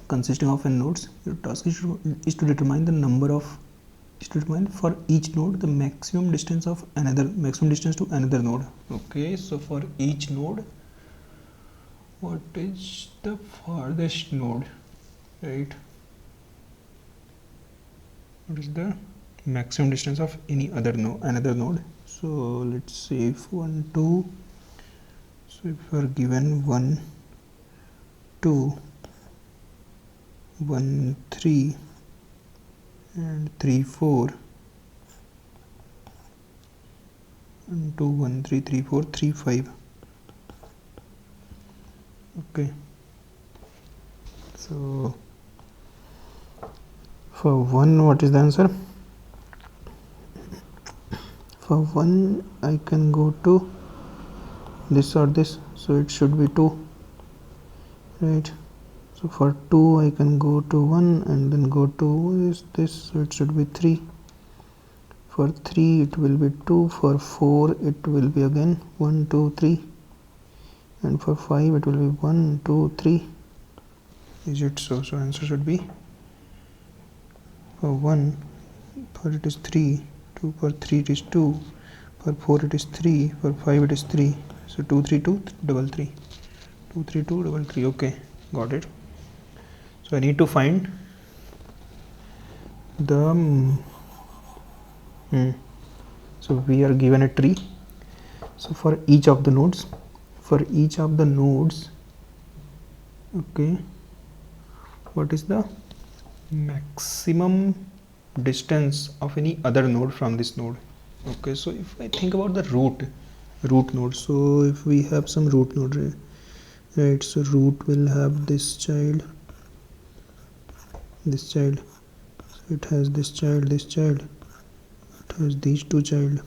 consisting of n nodes. Your task is to determine the number of for each node the maximum distance to another node. Okay, so for each node, what is the farthest node, right? What is the maximum distance of another node? So let's say if 1 2, so if we are given 1 2 1 3 and 3 4 1 2 1 3 3 4 3 5. Okay, so for 1, what is the answer? For 1 I can go to this or this, so it should be 2, right? So for 2 I can go to 1 and then go to this, so it should be 3. For 3 it will be 2. For 4 it will be again 1 2 3, and for 5 it will be 1 2 3. Is it so? So answer should be for 1, for it is 3, 2, for 3 it is 2, for 4 it is 3, for 5 it is 3. So 2 3 2 3 3, 2 3 2 3 3. Okay, got it. So I need to find the so we are given a tree. So for each of the nodes, okay, what is the maximum distance of any other node from this node? Okay, so if I think about the root node, so if we have some root node, right, so root will have this child, so it has this child, it has these two child,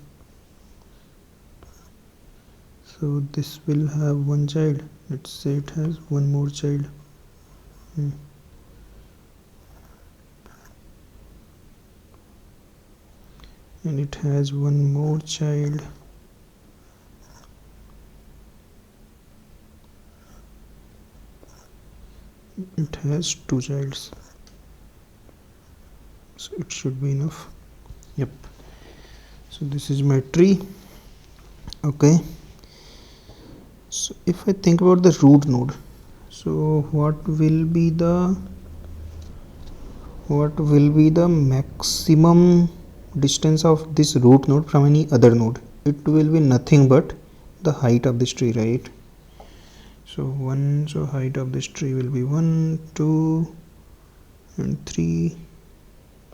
so this will have one child. Let's say it has one more child. And it has one more child. It has two childs, so it should be enough. Yep. So this is my tree. Okay, so if I think about the root node, so what will be the maximum distance of this root node from any other node? It will be nothing but the height of this tree, right? So height of this tree will be 1 2 and 3,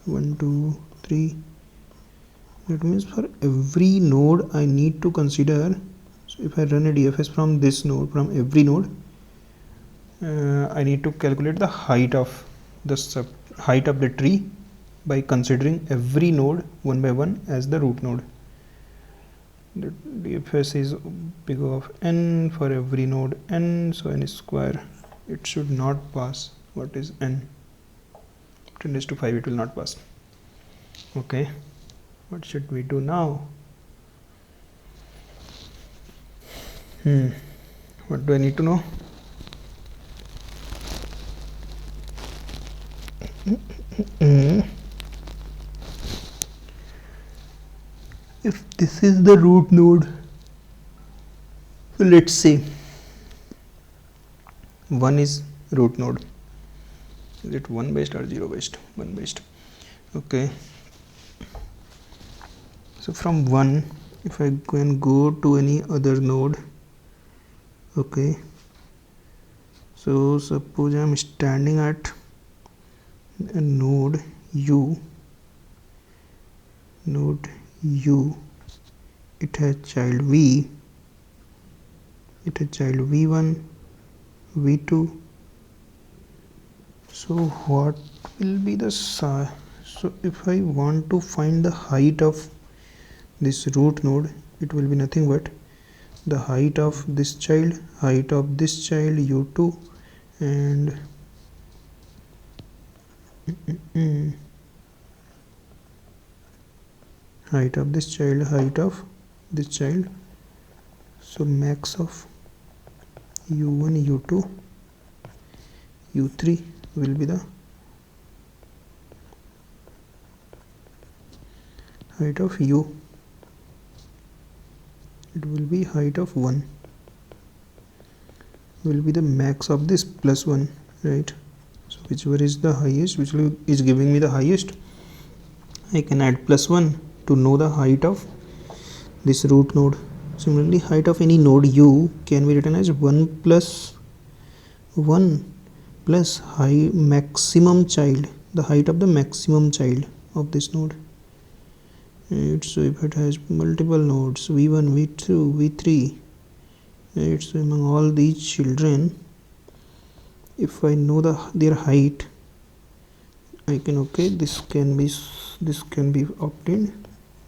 1 2 3. That means for every node I need to consider, so if I run a DFS from this node, from every node, I need to calculate the height of the tree by considering every node one by one as the root node. The DFS is big of n for every node n, so n is square. It should not pass. What is n? 10 raised to 5, it will not pass. Okay, what should we do now? What do I need to know? If this is the root node, so let's say 1 is root node. Is it 1 based or 0 based? 1 based. Okay, so from 1, if I can go to any other node, okay, so suppose I am standing at a node u, it has child v, it has child v1, v2. So what will be the size? So if I want to find the height of this root node, it will be nothing but the height of this child, u2, and height of this child, so max of u1, u2, u3, will be the height of u. It will be height of 1 will be the max of this plus 1, right? So whichever is the highest, which is giving me the highest, I can add plus 1 to know the height of this root node. Similarly, height of any node u can be written as 1 plus 1 plus maximum child, the height of the maximum child of this node. Right, so if it has multiple nodes v1, v2, v3, right, so among all these children, if I know their height, I can, okay, this can be obtained,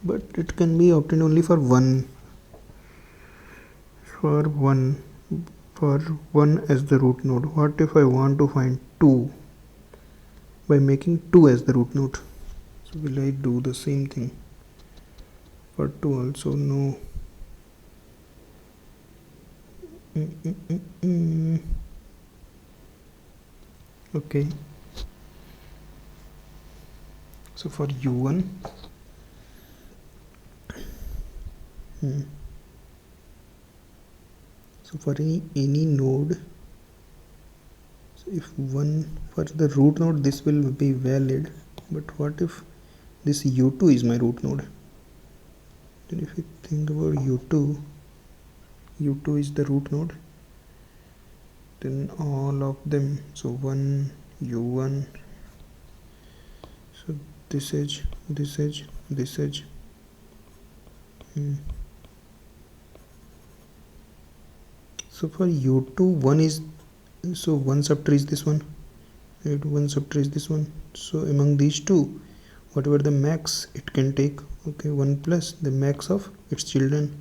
but it can be obtained only for one as the root node. What if I want to find 2 by making 2 as the root node? So will I do the same thing for 2 also? No. Okay, so for u1, so for any node, so if one for the root node, this will be valid, but what if this u2 is my root node? Then if you think about u2 is the root node, then all of them, so 1 u1, so this edge, this edge, this edge, so for u2 1 is, so 1 subtree is this one, right? 1 subtree is this one. So among these two, whatever the max it can take, okay, 1 plus the max of its children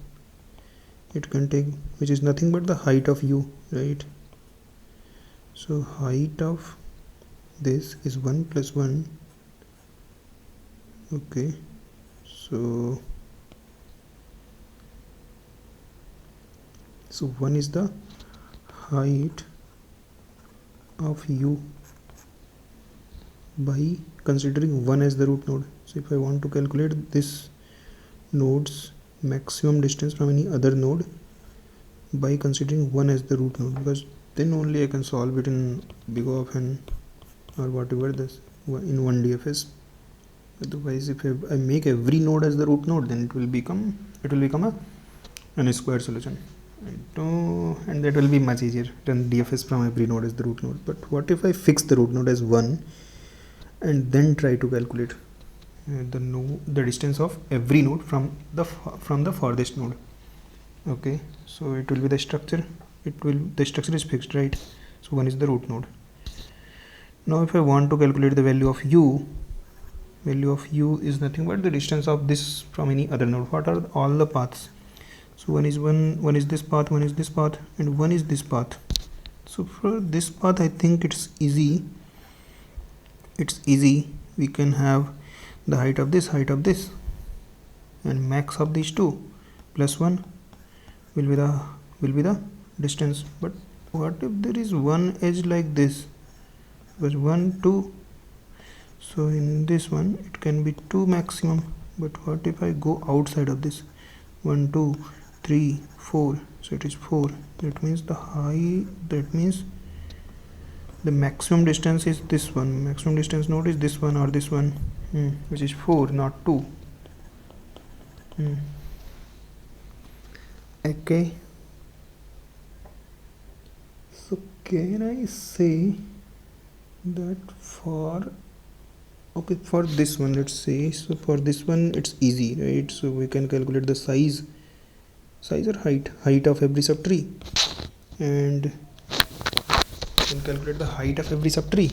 it can take, which is nothing but the height of u, right? So height of this is 1 plus 1, okay, so 1 is the height of u by considering 1 as the root node. So if I want to calculate this node's maximum distance from any other node by considering 1 as the root node, because then only I can solve it in big O of n or whatever this in 1DFS. Otherwise, if I make every node as the root node, then it will become a n square solution, and that will be much easier than DFS from every node as the root node. But what if I fix the root node as 1 and then try to calculate the distance of every node from the farthest node? Okay, so it will be the structure, the structure is fixed, right? So 1 is the root node. Now if I want to calculate the value of u is nothing but the distance of this from any other node. What are all the paths? So one is this path, one is this path, and one is this path. So for this path, I think it's easy. We can have the height of this, and max of these two plus 1 will be the distance. But what if there is one edge like this? Because 1, 2. So in this one, it can be 2 maximum. But what if I go outside of this? 1, 2, 3, 4. So it is 4. That means the maximum distance is this one. Maximum distance node is this one or this one, which is 4, not 2. Okay. So can I say that for this one, let's say, so for this one it's easy, right? So we can calculate the size or height of every subtree, and we can calculate the height of every subtree,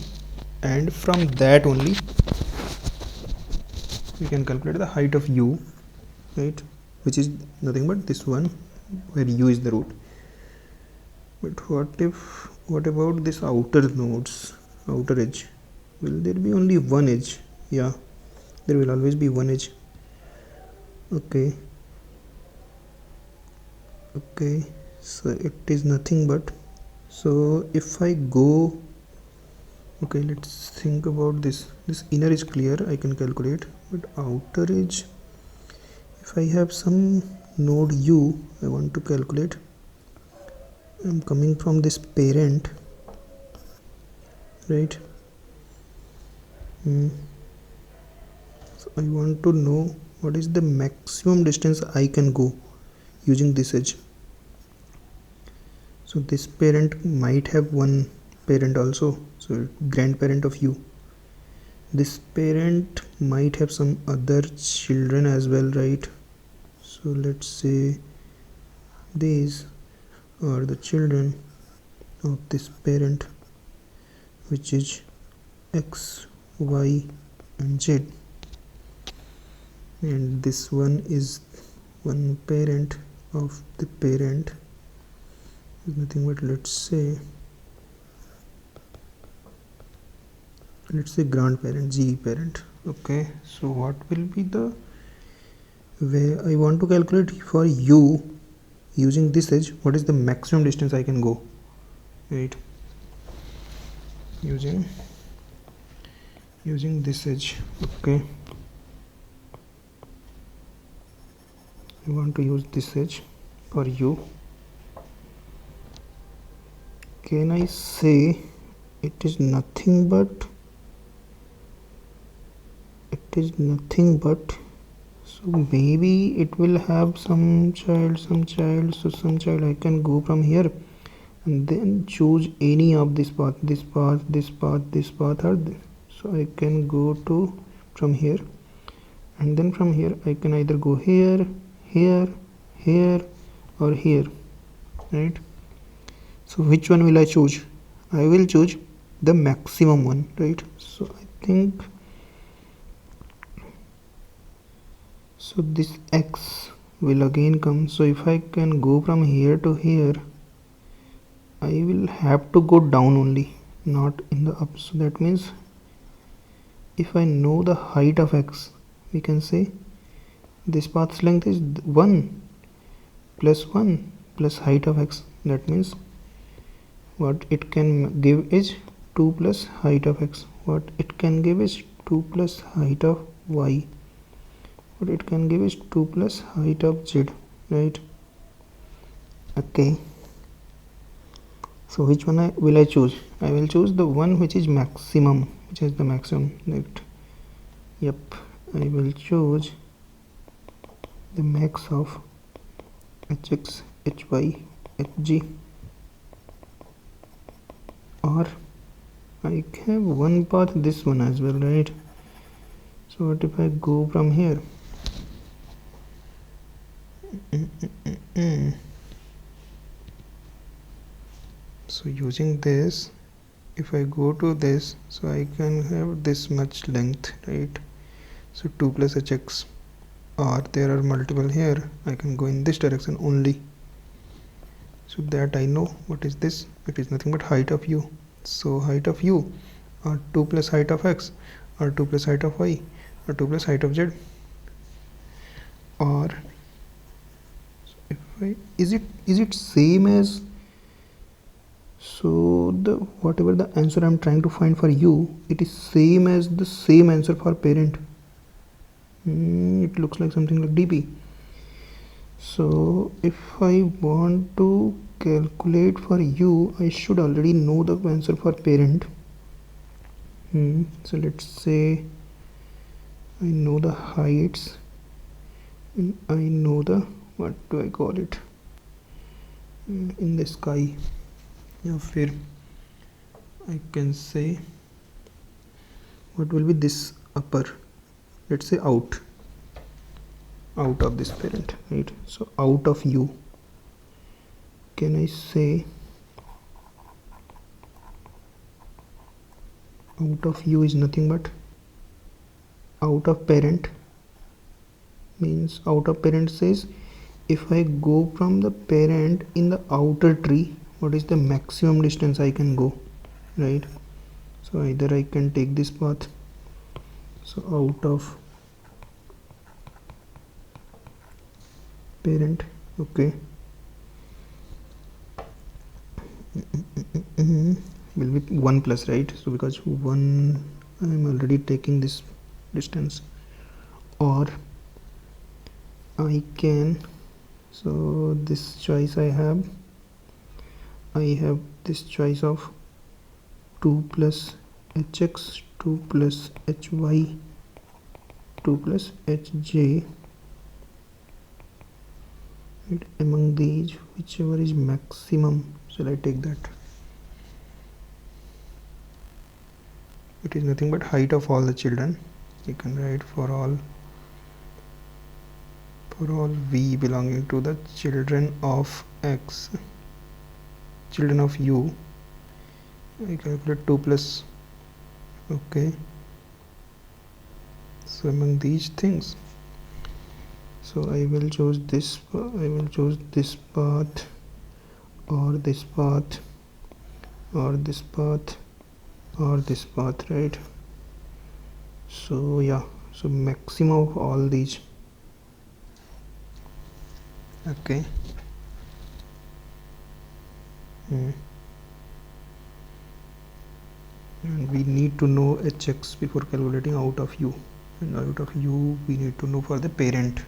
and from that only we can calculate the height of u, right, which is nothing but this one where u is the root. But what about this outer edge? Will there be only one edge? Yeah, there will always be one edge. Okay, so it is nothing but, so if I go Okay, let's think about this inner is clear, I can calculate, but outer is, if I have some node u I want to calculate, I'm coming from this parent, right? So I want to know what is the maximum distance I can go using this edge. So this parent might have one parent also, so grandparent of u. This parent might have some other children as well, right? So let's say these are the children of this parent, which is x, y and z, and this one is one parent of the parent, is nothing but let's say grandparent, g parent. Okay, so what will be the way I want to calculate for u using this edge? What is the maximum distance I can go, right? Using this edge. Okay, I want to use this edge for u. Can I say it is nothing but so maybe it will have some child, so some child I can go from here and then choose any of this path, or so I can go to from here, and then from here I can either go here, or here, right? So which one will I choose? I will choose the maximum one, right? So I think so this x will again come. So if I can go from here to here, I will have to go down only, not in the up. So that means if I know the height of x, we can say this path's length is 1 plus height of x. That means what it can give is 2 plus height of x. What it can give is 2 plus height of y. What it can give is 2 plus height of z, right? Okay, so which one will I choose? I will choose the one which is maximum, which is the maximum, right? Yep, I will choose the max of hx, hy, hg, or I have one path, this one as well, right? So what if I go from here? So using this, if I go to this, so I can have this much length, right? So 2 plus hx, or there are multiple here, I can go in this direction only. So that I know what is this, it is nothing but height of u. So height of u or 2 plus height of x, or 2 plus height of y, or 2 plus height of z, or if I, is it same as, so the whatever the answer I'm trying to find for u, it is same as the same answer for parent. It looks like something like dp. So if I want to calculate for u, I should already know the answer for parent. So let's say I know the heights and I know the, what do I call it, in the sky. Yeah, fair. I can say what will be this upper, let's say out of this parent, right? So out of u, can I say out of u is nothing but out of parent, means out of parent says if I go from the parent in the outer tree, what is the maximum distance I can go, right? So either I can take this path, so out of parent, okay, will be 1 plus, right? So because 1, I am already taking this distance, or I can, so this choice I have this choice of 2 plus hx, 2 plus hy, 2 plus hj, right? Among these, whichever is maximum, shall I take that? It is nothing but height of all the children. You can write for all v belonging to the children of x, children of u, I calculate 2 plus. Okay, so among these things, so I will choose this path, or this path, or this path, or this path, right? So yeah, so maximum of all these. Okay. And we need to know hx before calculating out of u, and out of u we need to know for the parent.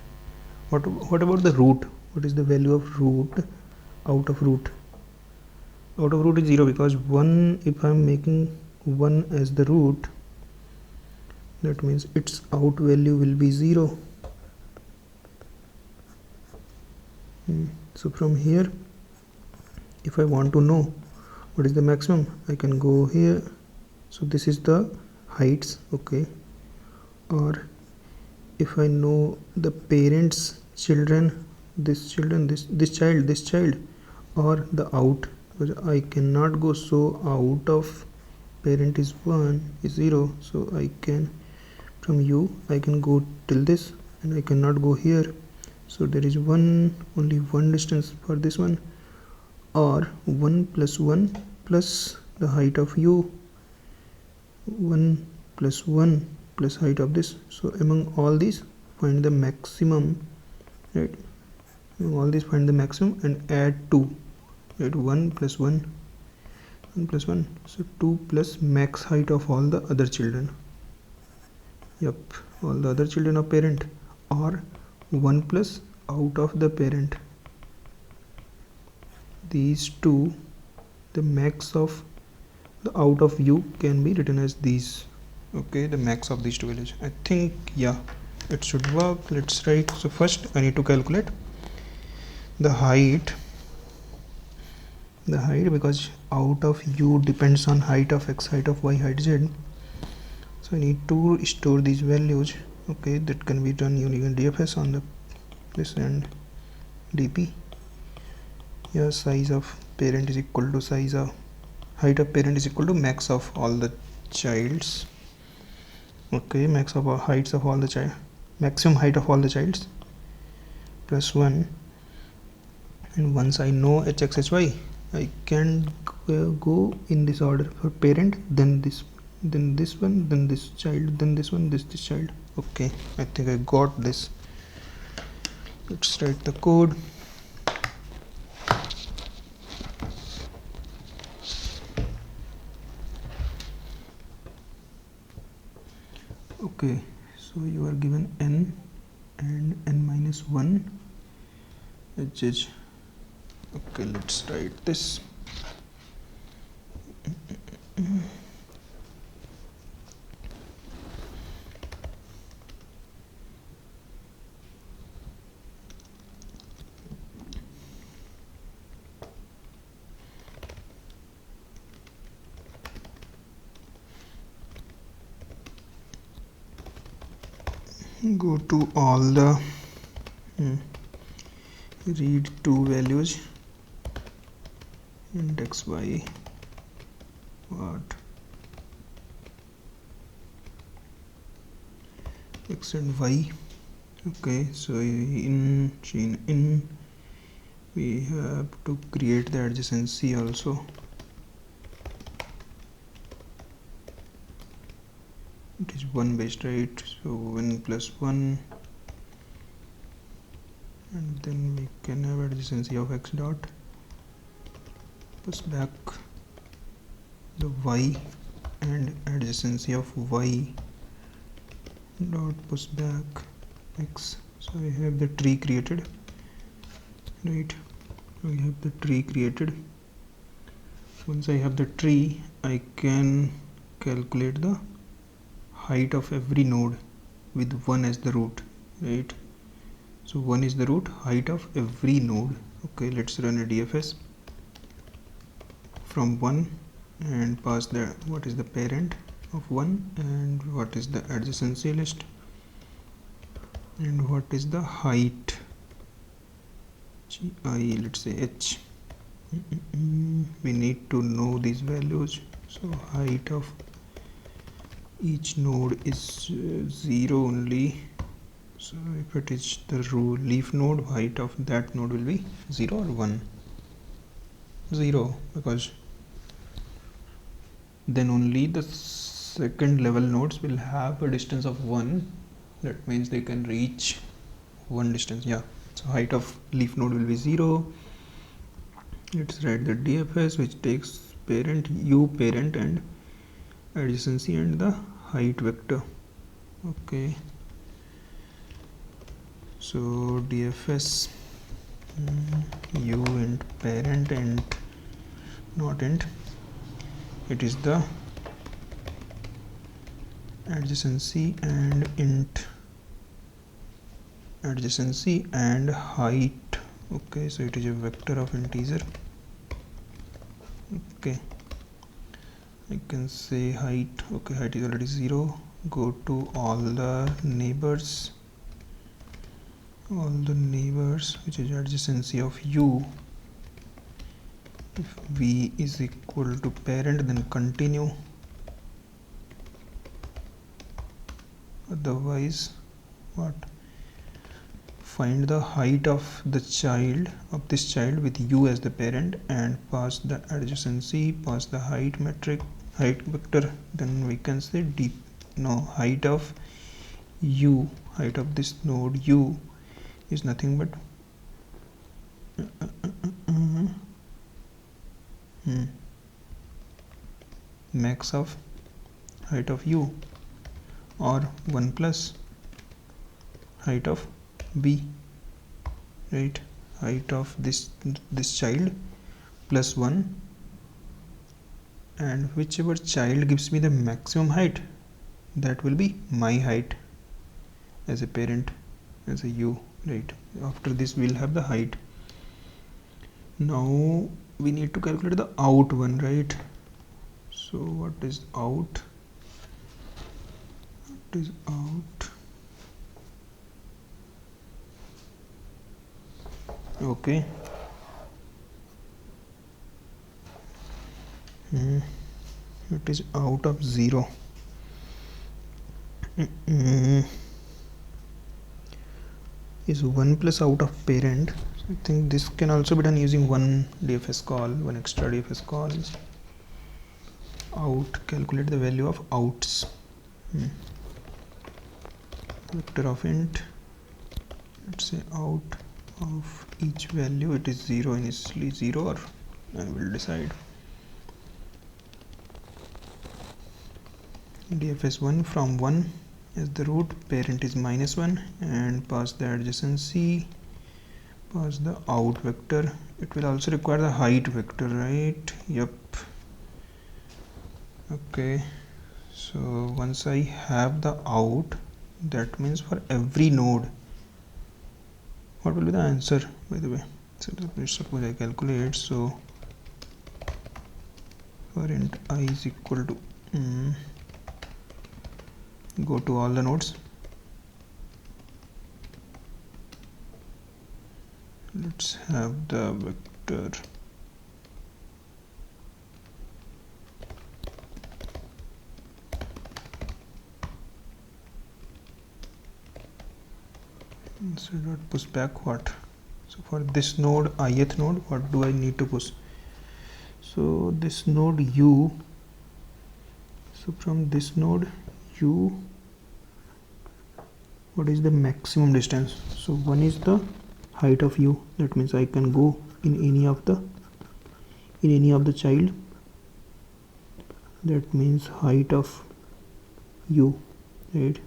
What about the root? What is the value of root? Out of root is 0, because 1, if I am making 1 as the root, that means its out value will be 0. So from here, if I want to know what is the maximum, I can go here. So this is the heights, okay, or if I know the parents children, this child, or the out, because I cannot go, so out of parent is 1 is 0, so I can, from u I can go till this, and I cannot go here, so there is only one distance for this one, or 1 plus the height of u, 1 plus 1 plus height of this. So among all these, find the maximum, right? Among all these, find the maximum and add 2, right? 1 plus 1 plus 1, so 2 plus max height of all the other children. Yep, all the other children of parent, or 1 plus out of the parent. These two, the max of the out of u can be written as these. Okay, the max of these two values. I think, yeah, it should work. Let's write. So first I need to calculate the height, because out of u depends on height of x, height of y, height z. So I need to store these values. Okay, that can be done using DFS on the this and dp. Yeah, size of parent is equal to size of height of parent is equal to max of all the childs. Okay, max of heights of all the child, maximum height of all the childs, plus 1. And once I know hx, hy, I can go in this order: for parent, then this one, then this child, then this one, this child. Okay, I think I got this. Let's write the code. Okay, so you are given n and n minus 1 hh. Okay, let's write this. Go to all the read two values, index y, what, x and y. Okay, so in chain in we have to create the adjacency also. It is 1 based, right? So 1 plus 1, and then we can have adjacency of x dot plus back the y and adjacency of y dot push back x. So I have the tree created, right? I have the tree created. Once I have the tree, I can calculate the height of every node with 1 as the root, right? So 1 is the root height of every node. Okay, let's run a DFS from 1 and pass the what is the parent of 1 and what is the adjacency list and what is the height gi, let's say h. We need to know these values. So height of each node is 0 only. So if it is the leaf node, height of that node will be 0 or 1. 0, because then only the second level nodes will have a distance of 1. That means they can reach 1 distance. Yeah, so height of leaf node will be 0. Let's write the DFS, which takes parent, u parent and adjacency and the height vector. Okay, so DFS u int parent and not int, it is the adjacency and int adjacency and height. Okay, so it is a vector of integer. Okay, I can say height. Okay, height is already 0. Go to all the neighbors which is adjacency of u. If v is equal to parent, then continue, otherwise what? Find the height of the child of this child with u as the parent and pass the adjacency, pass the height vector. Then we can say height of u, height of this node u is nothing but max of height of u or 1 plus height of b, right? Height of this child plus 1, and whichever child gives me the maximum height, that will be my height as a parent, as a u, right? After this we'll have the height. Now we need to calculate the out one, right? So what is out? What is out? Okay, it is out of 0. Is 1 plus out of parent. So I think this can also be done using one DFS call, one extra DFS call. Out, calculate the value of outs. Vector of int, let's say out of each value, it is 0 initially, 0, or I will decide. DFS1 from 1 as the root, parent is -1, and pass the adjacency, pass the out vector. It will also require the height vector, right? Yep. Okay, so once I have the out, that means for every node, what will be the answer, by the way? So let's suppose I calculate. So for int I is equal to go to all the nodes. Let's have the vector so dot push back what? So for this node, ith node, what do I need to push? So this node u, so from this node u, what is the maximum distance? So 1 is the height of u, that means I can go in any of the child that means height of u, right?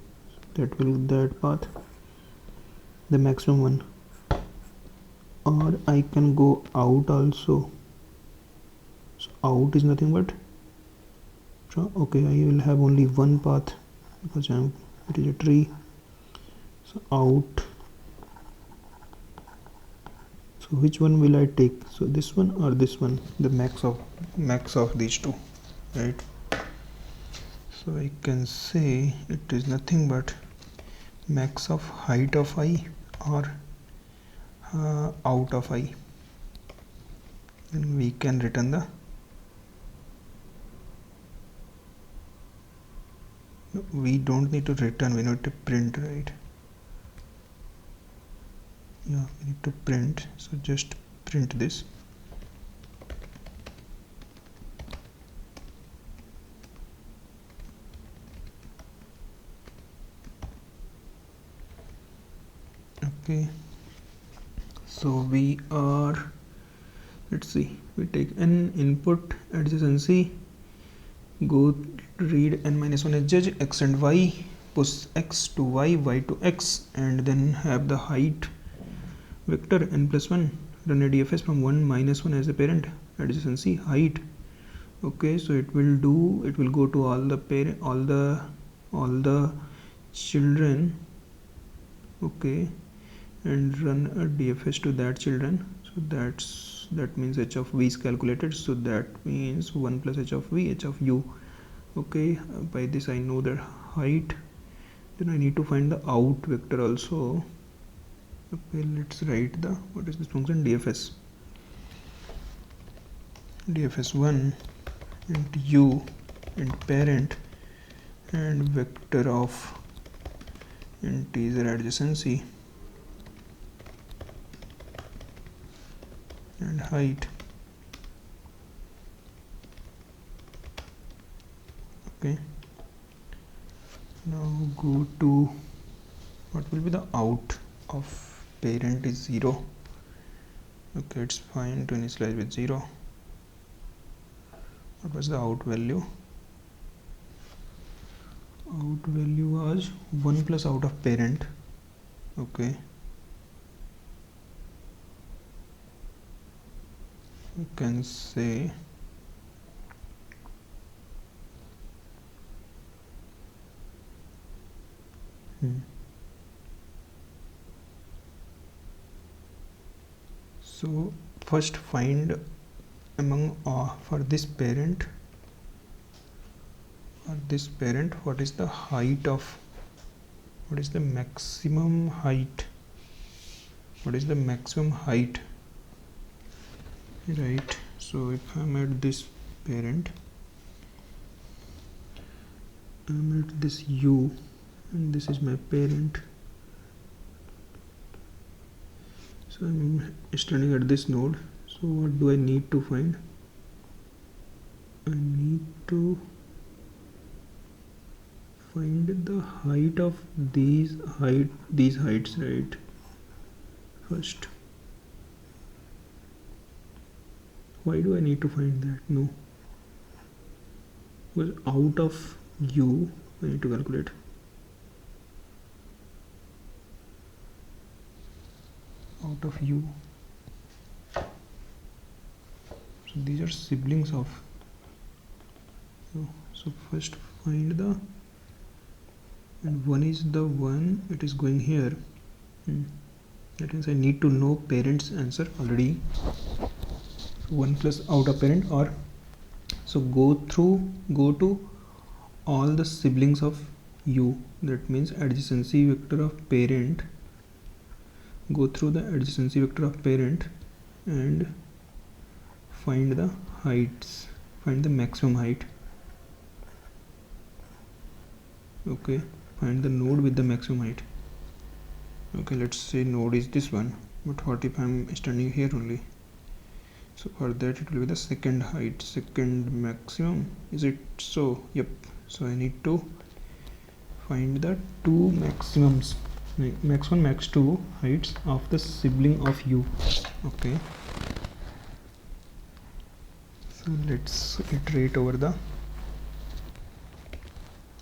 That will that path, the maximum one. Or I can go out also. So out is nothing but, so okay, I will have only one path because it is a tree. So out, so which one will I take? So this one or this one, the max of these two, right? So I can say it is nothing but max of height of I or out of I, and we can return the, we don't need to return, we need to print, right? Yeah, we need to print, so just print this. Okay, so we are, let's see, we take an input adjacency, go read n minus 1 edges, x and y, push x to y, y to x, and then have the height vector n plus 1, run a DFS from 1 minus 1 as a parent, adjacency height. Okay, so it will do, it will go to all the parent, all the children, okay, and run a DFS to that children. So that means h of v is calculated, so that means 1 plus h of v, h of u. Okay, by this I know the height. Then I need to find the out vector also. Okay, let's write the, what is this function, dfs 1 and u and parent and vector of integer adjacency and height. Okay, now go to, what will be the out of parent is 0. Okay, it's fine to initialize with 0. What was the out value? Out value was 1 plus out of parent. Okay, you can say so first find among for this parent, what is the height of, what is the maximum height, right? So if I'm at this parent, I'm at this u and this is my parent, so I'm standing at this node. So what do I need to find? I need to find the height of these heights, right? First, why do I need to find that? No, because out of u I need to calculate. Out of u, so these are siblings of, so first find the, and 1 is the one, it is going here. That means I need to know parent's answer already. 1 plus out of parent, or so go to all the siblings of u, that means adjacency vector of parent, go through the adjacency vector of parent and find the heights, find the maximum height. Okay, find the node with the maximum height. Okay, let's say node is this one, but what if I'm standing here only? So for that it will be the second height, second maximum, is it so? Yep. So I need to find the two maximums, max 1 max 2 heights of the sibling of u. Okay, so let's iterate over the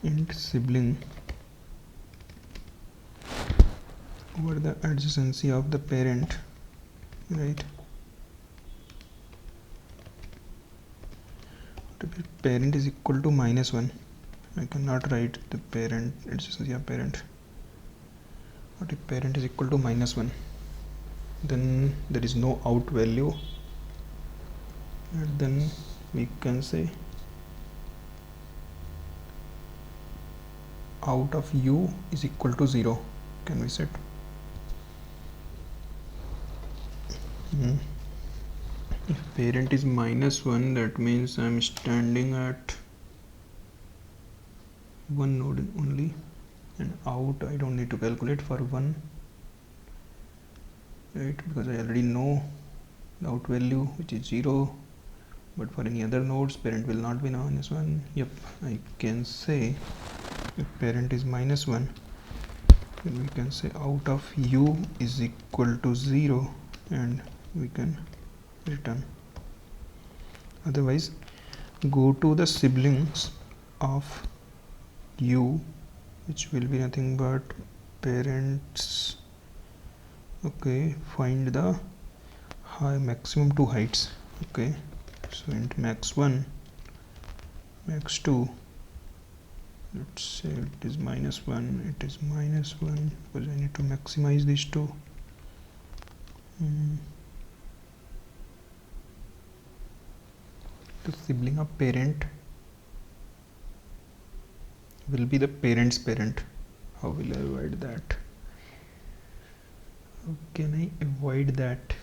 int sibling over the adjacency of the parent, right? The parent is equal to -1. I cannot write the parent adjacency of parent. What if parent is equal to -1? Then there is no out value, and then we can say out of u is equal to 0. Can we set? If parent is -1, that means I'm standing at one node only, and out I don't need to calculate for one, right? Because I already know the out value, which is 0. But for any other nodes, parent will not be -1. Yep, I can say if parent is -1, then we can say out of u is equal to 0, and we can return. Otherwise, go to the siblings of u, which will be nothing but parents. Okay, find the maximum two heights. Okay, so int max1, max2, let's say it is -1, it is -1, because I need to maximize these two. The sibling of parent will be the parent's parent. How will I avoid that? How can I avoid that?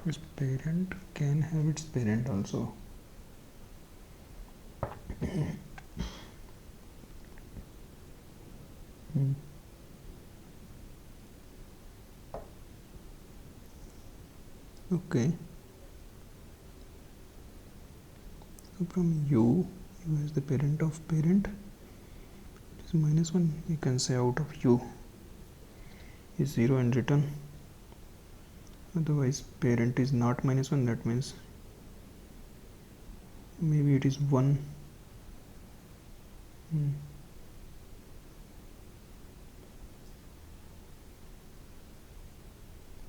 This parent can have its parent also. Okay, so from u is the parent of parent, it is -1. You can say out of u is 0 and return. Otherwise parent is not -1, that means maybe it is 1.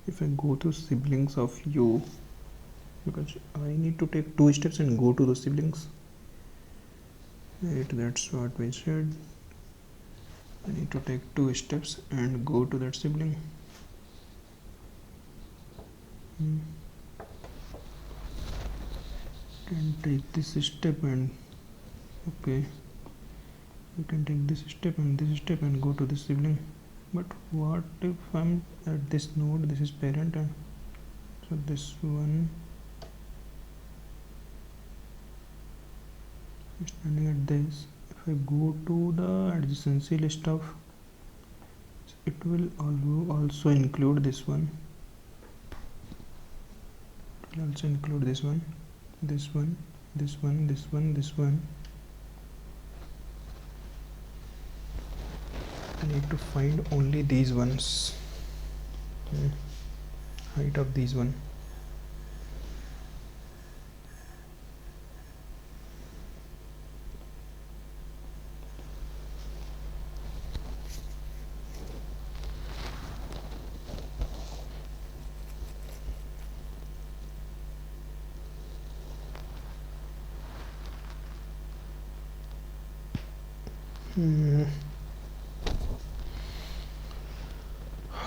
If I go to siblings of u, because I need to take 2 steps and go to the siblings, right? That's what we said. I need to take 2 steps and go to that sibling. Can take this step and okay, we can take this step and go to this sibling. But what if I'm at this node, this is parent, and so this one is standing at this. If I go to the adjacency list of, it will also include this one. It will also include this one, this one, this one, this one, this one. I need to find only these ones, height of these one.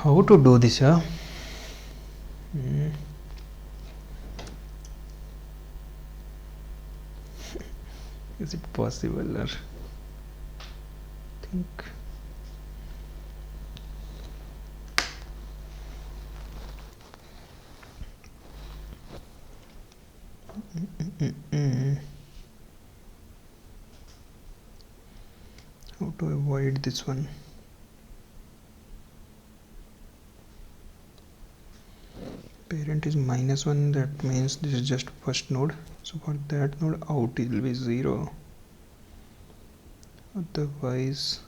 How to do this? Is it possible, or think how to avoid this one? parent is -1, that means this is just first node, so for that node out it will be 0. Otherwise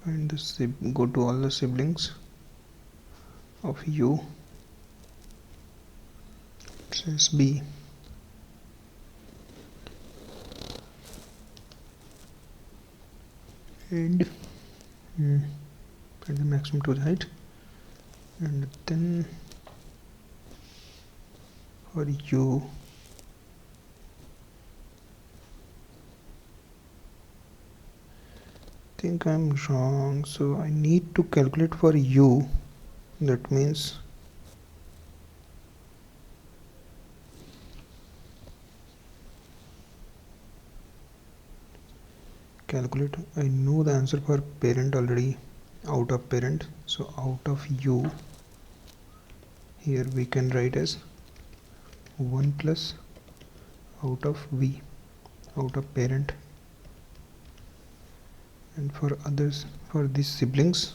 find the go to all the siblings of u, tress b, and find the maximum to the height, and then for u I think I'm wrong, so I need to calculate for u, that means calculate, I know the answer for parent already, out of parent, so out of u here we can write as 1 plus out of v, out of parent, and for others, for these siblings,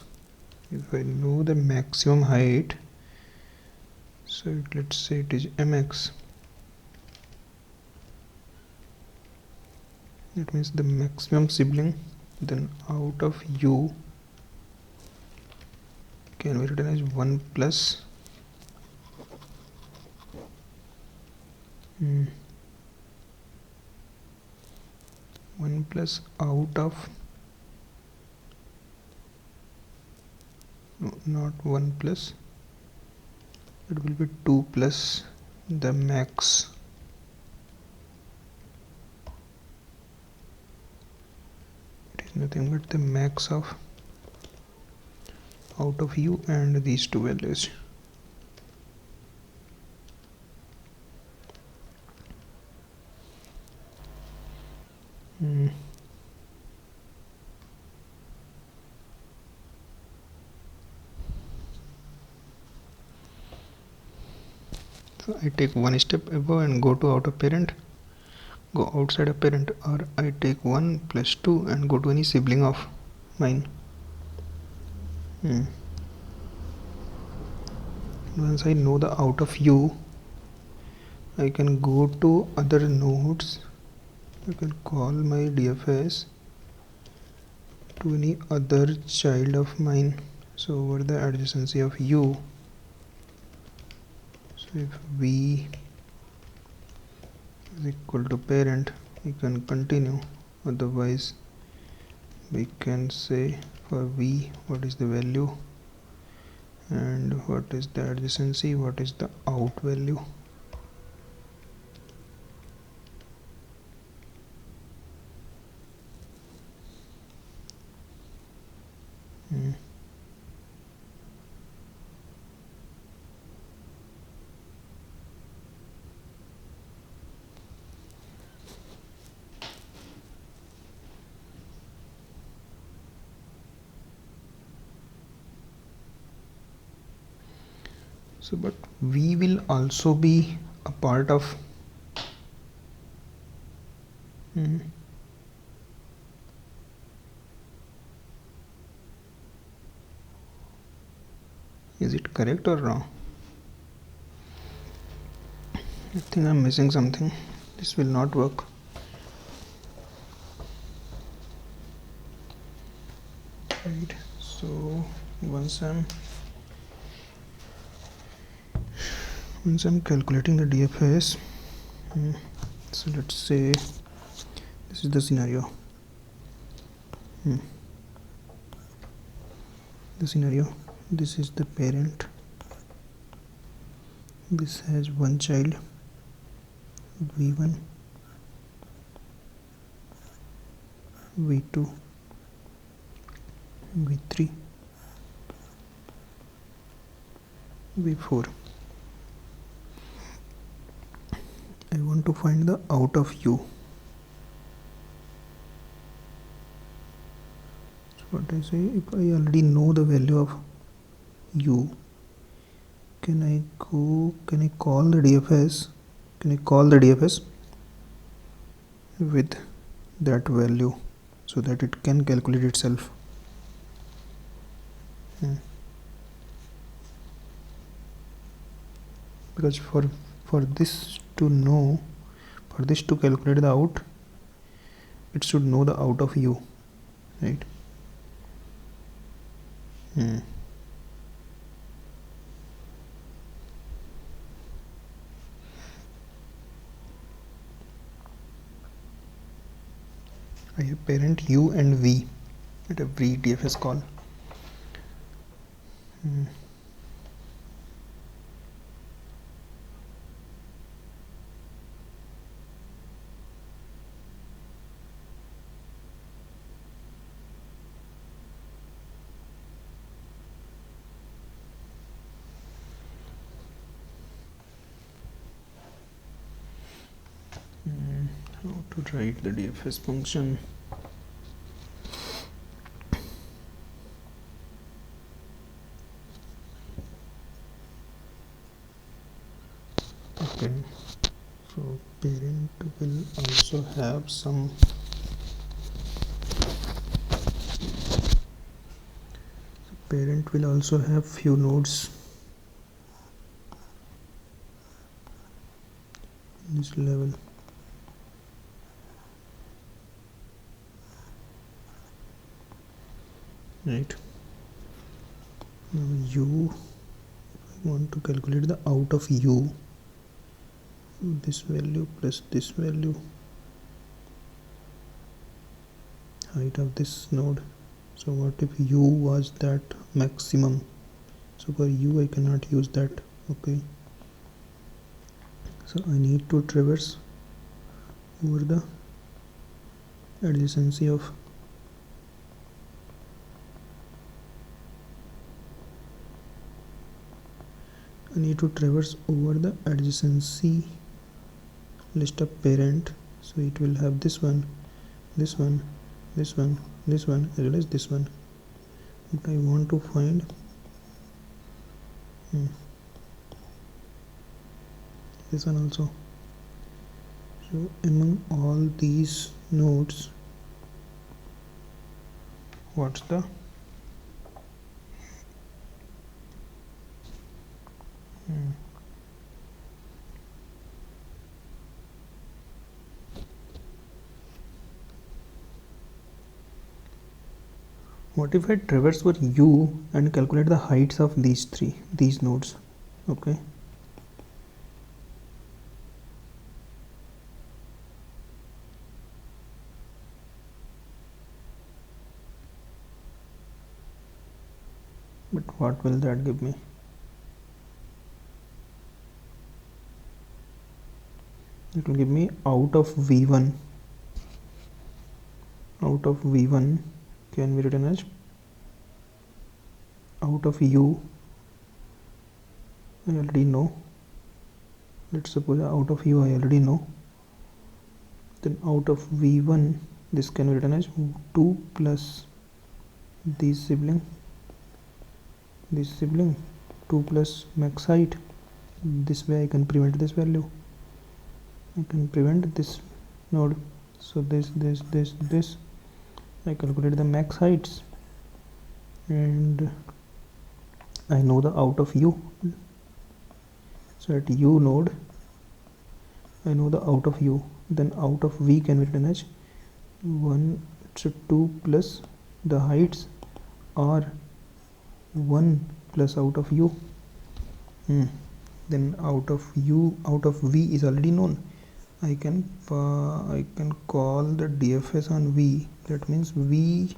if I know the maximum height, so let's say it is mx, that means the maximum sibling, then out of u can be written as 1 plus 1 plus out of, no, not 1 plus, it will be 2 plus the max, it is nothing but the max of out of u and these two values. So I take one step above and go to out of parent, go outside of parent, or I take 1 plus 2 and go to any sibling of mine. Once I know the out of u, I can go to other nodes, I can call my DFS to any other child of mine. So over the adjacency of u, so if v is equal to parent, we can continue, otherwise we can say for v what is the value and what is the adjacency, what is the out value. So but v will also be a part of is it correct or wrong? I think I'm missing something, this will not work. Right, so once I'm calculating the DFS, so let's say this is the scenario. This is the parent, this has one child v1, v2, v3, v4. I want to find the out of u. So what I say, if I already know the value of u, can I call the DFS? Can I call the DFS with that value so that it can calculate itself? because for this to know, for this to calculate the out, it should know the out of u, right? I have parent u and v at every DFS call. How to write the DFS function? Okay, so parent will also have some few nodes in this level. Right, now u, I want to calculate the out of u, this value plus this value, height of this node. So what if u was that maximum? So for u I cannot use that. Okay, so I need to traverse over the adjacency of adjacency list of parent. So it will have this one, this one, this one, this one, as well as this one. But I want to find this one also. So among all these nodes, what's the what if I traverse over u and calculate the heights of these nodes? Okay, but what will that give me? It will give me out of v1. Out of v1 can be written as out of u. I already know. Let's suppose out of u I already know. Then out of v1, this can be written as 2 plus this sibling 2 plus max height. This way I can prevent this value. I can prevent this node. So this I calculate the max heights and I know the out of u. So at u node I know the out of u. Then out of v can be written as 1, so 2 plus the heights are 1 plus out of u. Then out of v is already known. I can call the DFS on v. That means v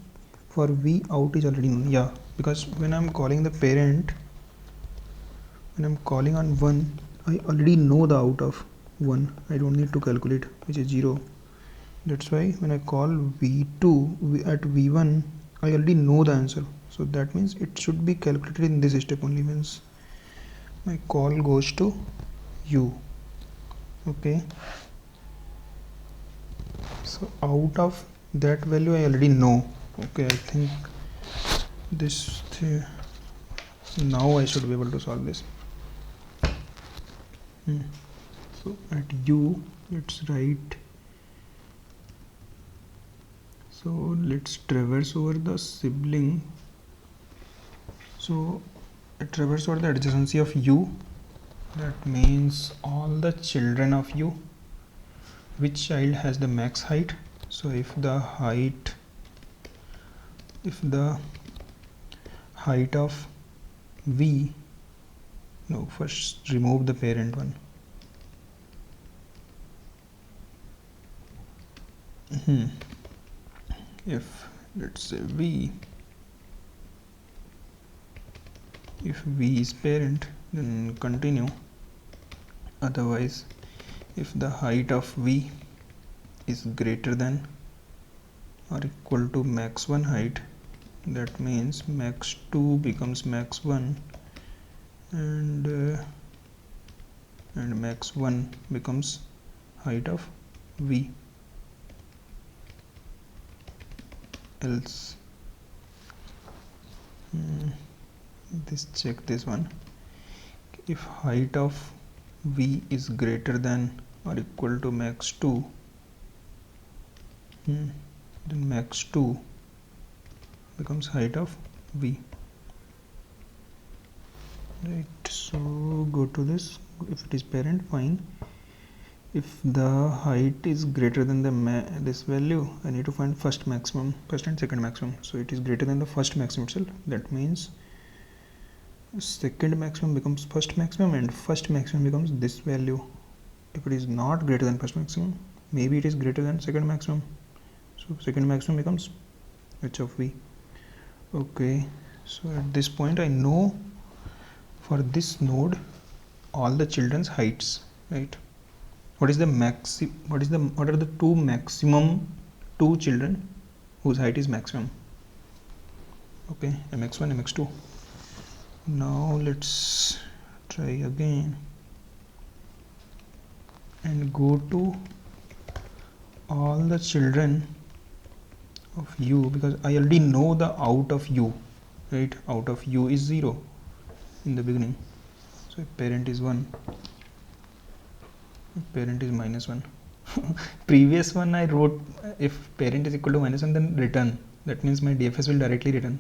for v out is already known. Yeah, because when I'm calling the parent, when I'm calling on 1, I already know the out of 1. I don't need to calculate, which is 0. That's why when I call v2 at v1, I already know the answer. So that means it should be calculated in this step only. Means my call goes to u. Okay, so out of that value I already know. Okay, I think this now I should be able to solve this. So at u, let's write, so let's traverse over the sibling. So I traverse over the adjacency of u. That means all the children of u, which child has the max height? So if the height of v, no, first remove the parent one. If let's say if v is parent, then continue. Otherwise, if the height of v is greater than or equal to max 1 height, that means max 2 becomes max 1 and max 1 becomes height of v. Else check this one. If height of v is greater than or equal to max 2, then max 2 becomes height of v. Right, so go to this. If it is parent, fine. If the height is greater than this value, I need to find first and second maximum. So it is greater than the first maximum itself. That means second maximum becomes first maximum and first maximum becomes this value. If it is not greater than first maximum, maybe it is greater than second maximum. So second maximum becomes h of v. Okay, so at this point I know for this node all the children's heights, right? What are the two children whose height is maximum? Okay, mx1, mx2. Now let's try again and go to all the children of u, because I already know the out of u, right? Out of u is 0 in the beginning. So if parent is 1, parent is minus 1. Previous one I wrote if parent is equal to minus 1 then return. That means my DFS will directly return.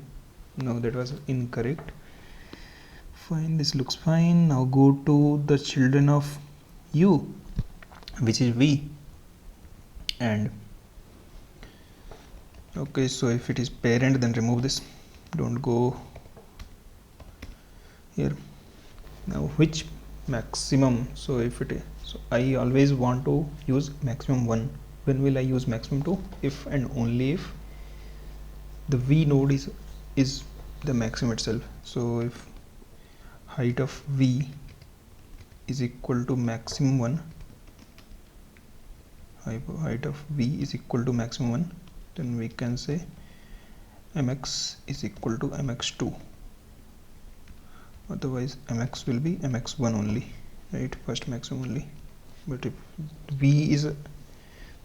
No, that was incorrect. Fine, this looks fine. Now go to the children of u, which is v, and okay, so if it is parent then remove this, don't go here. Now which maximum? So if it is, so I always want to use maximum 1. When will I use maximum 2? If and only if the v node is the maximum itself. So if height of v is equal to maximum 1, height of v is equal to maximum 1, then we can say mx is equal to mx2. Otherwise mx will be mx1 only, right? First maximum only. But if v is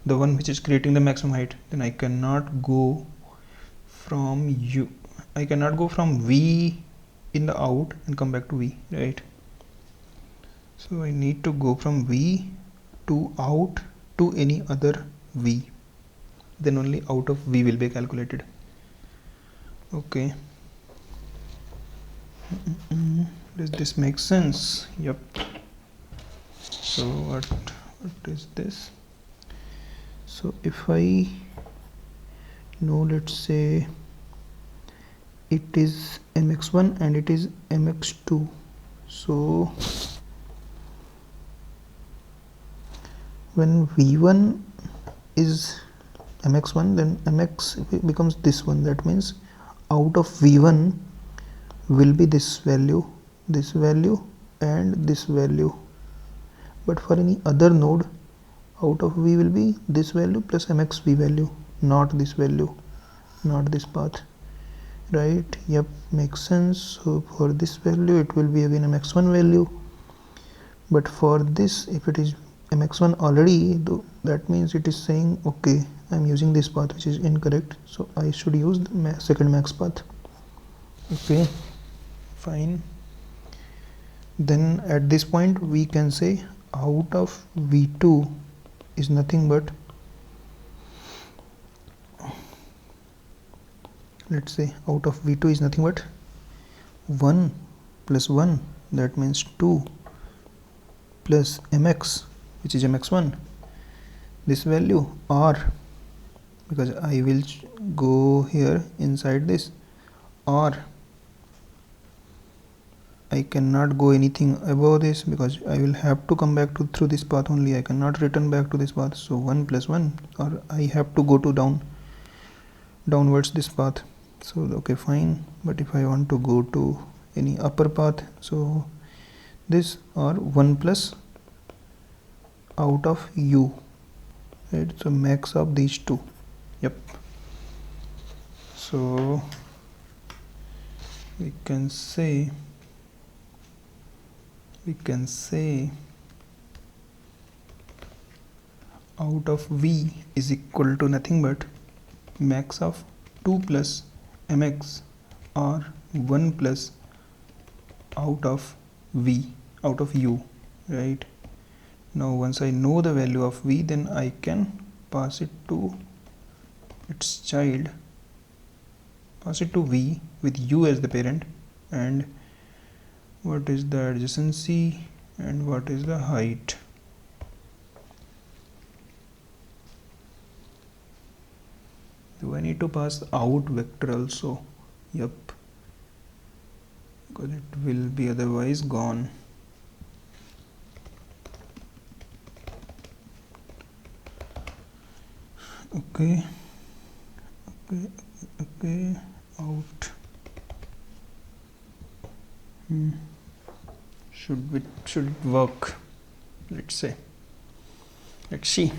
the one which is creating the maximum height, then I cannot go from v in the out and come back to v, right? So I need to go from v to out to any other v, then only out of v will be calculated. Okay, does this make sense? Yep. So what is this? So if I know, let's say it is mx1 and it is mx2, so when v1 is mx1, then mx becomes this one. That means out of v1 will be this value, and this value. But for any other node, out of v will be this value plus mxv value, not this value, not this path, right? Yep, makes sense. So for this value it will be again mx1 value, but for this, if it is mx1 already, that means it is saying okay, I'm using this path which is incorrect, so I should use the second max path. Okay, fine. Then at this point we can say out of v2 is nothing but, let's say out of v2 is nothing but 1 plus 1, that means 2, plus mx, which is mx1, this value, or because I will go here inside this, or I cannot go anything above this because I will have to come back to through this path only. I cannot return back to this path. So 1 plus 1, or I have to go to downwards this path. So okay, fine. But if I want to go to any upper path, so this, or 1 plus out of u, right? So max of these two. Yep. So we can say out of v is equal to nothing but max of 2 plus mx, or 1 plus out of v, out of u, right? Now once I know the value of v, then I can pass it to its child, pass it to v with u as the parent, and what is the adjacency and what is the height. Do I need to pass out vector also? Yep, because it will be otherwise gone. Okay, out. Should it work? Let's see.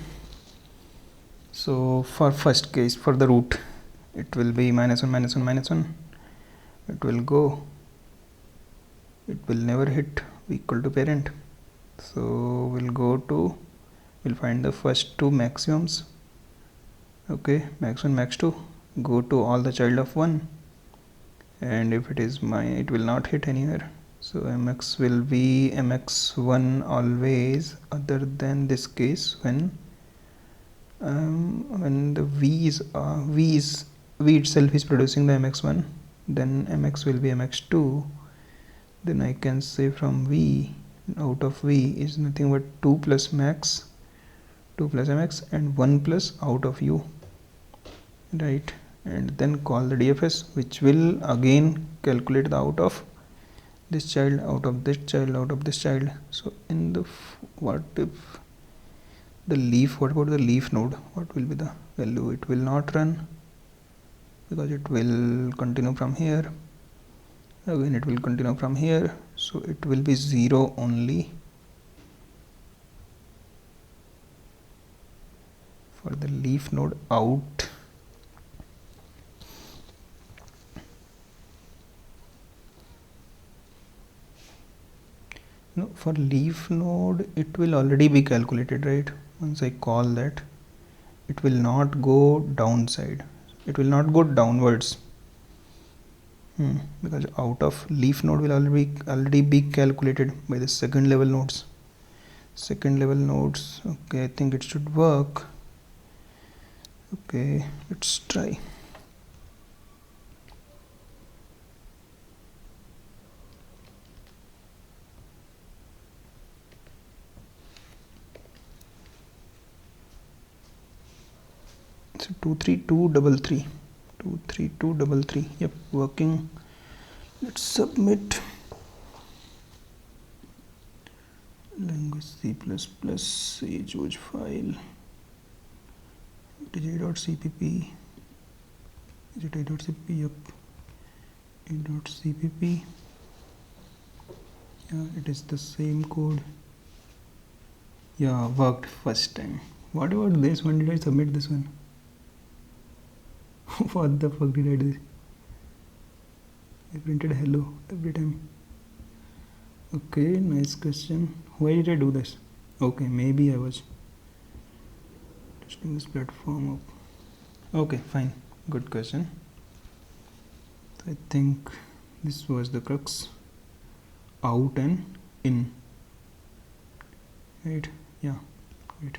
So for first case, for the root, it will be -1 -1 -1. It will go, it will never hit equal to parent. So we'll find the first two maximums. Okay, max 1, max 2, go to all the child of 1, and if it is it will not hit anywhere. So mx will be mx1 always, other than this case when the v itself is producing the mx1, then mx will be mx2. Then I can say from v, out of v is nothing but 2 plus max, 2 plus mx, and 1 plus out of u, right? And then call the DFS, which will again calculate the out of this child, out of this child, out of this child. So in the what about the leaf node? What will be the value? It will not run because it will continue from here. Again it will continue from here, so it will be 0 only for the leaf node out. No, for leaf node it will already be calculated, right? Once I call that, it will not go downside, it will not go downwards, because out of leaf node will already be calculated by the second level nodes. Okay, I think it should work. Okay, let's try. So 23233. Yep, working. Let's submit. Language C++ George file. It is a.cpp. Is it a.cpp? Yep, a.cpp. Yeah, it is the same code. Yeah, worked first time. What about this one? Did I submit this one? What the fuck did I do? I printed hello every time. Okay, nice question. Why did I do this? Okay, maybe I was testing this platform up. Okay, fine. Good question. So I think this was the crux. Out and in. Right? Yeah, great.